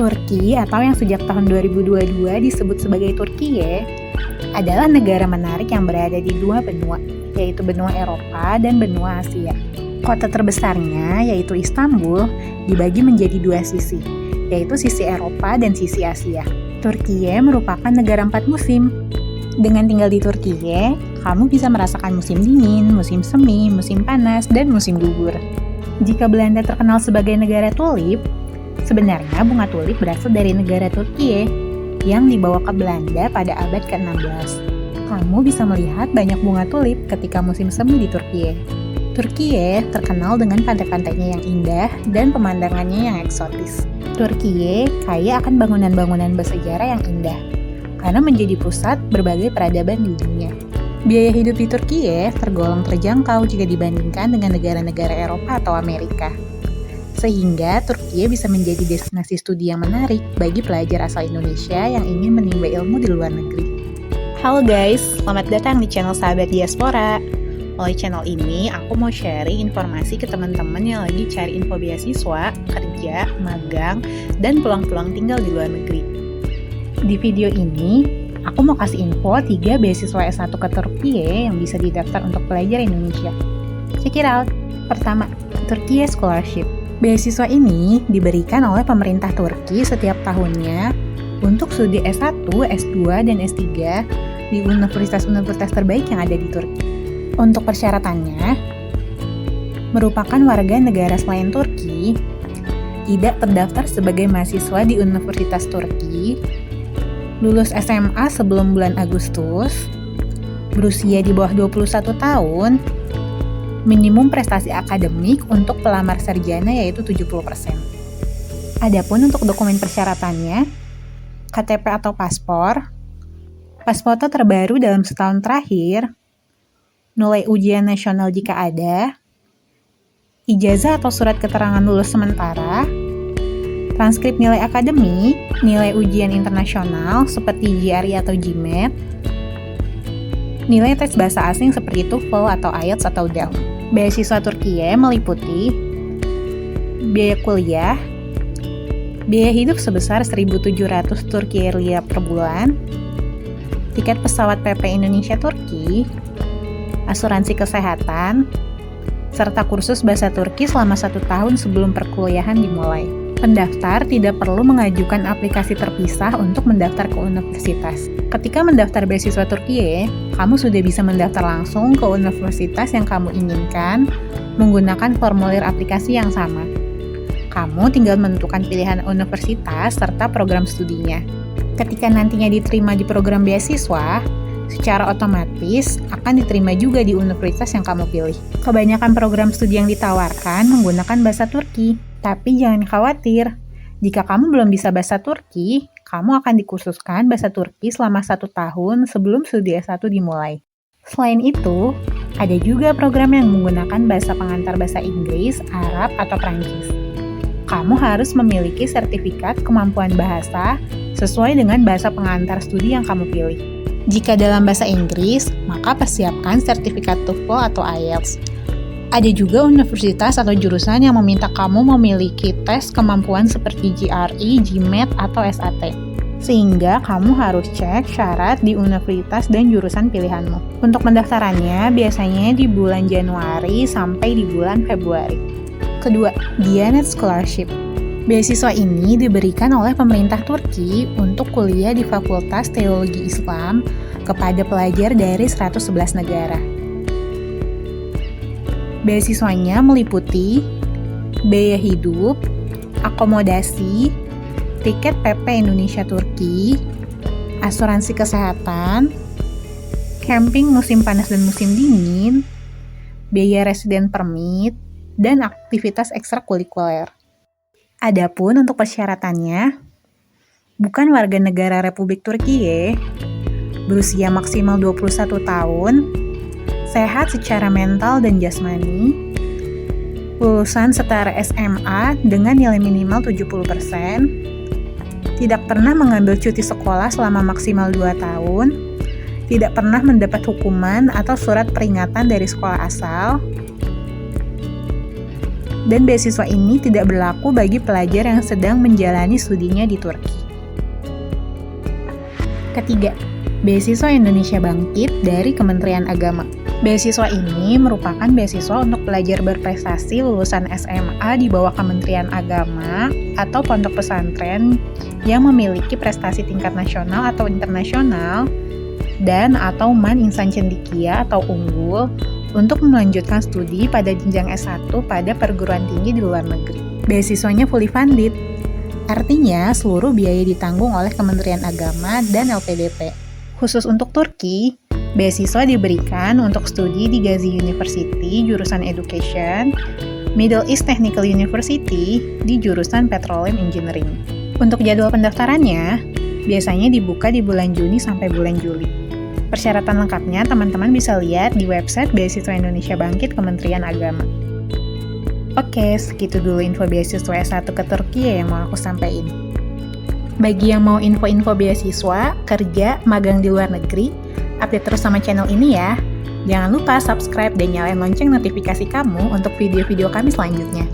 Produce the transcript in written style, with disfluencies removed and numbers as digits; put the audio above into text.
Turki atau yang sejak tahun 2022 disebut sebagai Turkiye adalah negara menarik yang berada di dua benua, yaitu benua Eropa dan benua Asia. Kota terbesarnya, yaitu Istanbul, dibagi menjadi dua sisi, yaitu sisi Eropa dan sisi Asia. Turkiye merupakan negara 4 musim. Dengan tinggal di Turkiye, kamu bisa merasakan musim dingin, musim semi, musim panas, dan musim gugur. Jika Belanda terkenal sebagai negara tulip, sebenarnya bunga tulip berasal dari negara Turkiye yang dibawa ke Belanda pada abad ke-16. Kamu bisa melihat banyak bunga tulip ketika musim semi di Turkiye. Turkiye terkenal dengan pantai-pantainya yang indah dan pemandangannya yang eksotis. Turkiye kaya akan bangunan-bangunan bersejarah yang indah, karena menjadi pusat berbagai peradaban di dunia. Biaya hidup di Turkiye tergolong terjangkau jika dibandingkan dengan negara-negara Eropa atau Amerika. Sehingga Turkiye bisa menjadi destinasi studi yang menarik bagi pelajar asal Indonesia yang ingin menimba ilmu di luar negeri. Halo guys, selamat datang di channel Sahabat Diaspora. Melalui channel ini, aku mau sharing informasi ke teman-teman yang lagi cari info beasiswa, kerja, magang, dan peluang-peluang tinggal di luar negeri. Di video ini, aku mau kasih info 3 beasiswa S1 ke Turkiye yang bisa didaftar untuk pelajar Indonesia. Check it out! Pertama, Turkiye Scholarship. Beasiswa ini diberikan oleh pemerintah Turki setiap tahunnya untuk studi S1, S2, dan S3 di universitas-universitas terbaik yang ada di Turki. Untuk persyaratannya, merupakan warga negara selain Turki, tidak terdaftar sebagai mahasiswa di Universitas Turki, lulus SMA sebelum bulan Agustus, berusia di bawah 21 tahun, minimum prestasi akademik untuk pelamar sarjana yaitu 70%. Adapun untuk dokumen persyaratannya, KTP atau paspor, foto terbaru dalam setahun terakhir, nilai ujian nasional jika ada, ijazah atau surat keterangan lulus sementara, transkrip nilai akademik, nilai ujian internasional seperti GRE atau GMAT, nilai tes bahasa asing seperti TOEFL atau IELTS atau DELF. Beasiswa Turkiye meliputi biaya kuliah, biaya hidup sebesar 1.700 Turkiye lira per bulan, tiket pesawat PP Indonesia Turki, asuransi kesehatan, serta kursus bahasa Turki selama 1 tahun sebelum perkuliahan dimulai. Pendaftar tidak perlu mengajukan aplikasi terpisah untuk mendaftar ke universitas. Ketika mendaftar beasiswa Turkiye, kamu sudah bisa mendaftar langsung ke universitas yang kamu inginkan menggunakan formulir aplikasi yang sama. Kamu tinggal menentukan pilihan universitas serta program studinya. Ketika nantinya diterima di program beasiswa, secara otomatis akan diterima juga di universitas yang kamu pilih. Kebanyakan program studi yang ditawarkan menggunakan bahasa Turki. Tapi jangan khawatir, jika kamu belum bisa bahasa Turki, kamu akan dikursuskan bahasa Turki selama 1 tahun sebelum studi S1 dimulai. Selain itu, ada juga program yang menggunakan bahasa pengantar bahasa Inggris, Arab, atau Prancis. Kamu harus memiliki sertifikat kemampuan bahasa sesuai dengan bahasa pengantar studi yang kamu pilih. Jika dalam bahasa Inggris, maka persiapkan sertifikat TOEFL atau IELTS. Ada juga universitas atau jurusan yang meminta kamu memiliki tes kemampuan seperti GRE, GMAT, atau SAT. Sehingga kamu harus cek syarat di universitas dan jurusan pilihanmu. Untuk pendaftarannya biasanya di bulan Januari sampai di bulan Februari. Kedua, Diyanet Scholarship. Beasiswa ini diberikan oleh pemerintah Turki untuk kuliah di Fakultas Teologi Islam kepada pelajar dari 111 negara. Beasiswanya meliputi biaya hidup, akomodasi, tiket PP Indonesia Turki, asuransi kesehatan, camping musim panas dan musim dingin, biaya resident permit, dan aktivitas ekstrakurikuler. Adapun untuk persyaratannya, bukan warga negara Republik Turkiye, berusia maksimal 21 tahun, sehat secara mental dan jasmani, lulusan setara SMA dengan nilai minimal 70%, tidak pernah mengambil cuti sekolah selama maksimal 2 tahun, tidak pernah mendapat hukuman atau surat peringatan dari sekolah asal, Dan beasiswa ini tidak berlaku bagi pelajar yang sedang menjalani studinya di Turki. Ketiga, beasiswa Indonesia Bangkit dari Kementerian Agama. Beasiswa ini merupakan beasiswa untuk pelajar berprestasi lulusan SMA di bawah Kementerian Agama atau pondok pesantren yang memiliki prestasi tingkat nasional atau internasional dan atau man insan cendekia atau unggul untuk melanjutkan studi pada jenjang S1 pada perguruan tinggi di luar negeri. Beasiswanya fully funded, artinya seluruh biaya ditanggung oleh Kementerian Agama dan LPDP. Khusus untuk Turki, beasiswa diberikan untuk studi di Gazi University jurusan Education, Middle East Technical University di jurusan Petroleum Engineering. Untuk jadwal pendaftarannya, biasanya dibuka di bulan Juni sampai bulan Juli. Persyaratan lengkapnya teman-teman bisa lihat di website Beasiswa Indonesia Bangkit Kementerian Agama. Oke, segitu dulu info beasiswa S1 ke Turki yang mau aku sampaikan. Bagi yang mau info-info beasiswa, kerja, magang di luar negeri, update terus sama channel ini ya. Jangan lupa subscribe dan nyalain lonceng notifikasi kamu untuk video-video kami selanjutnya.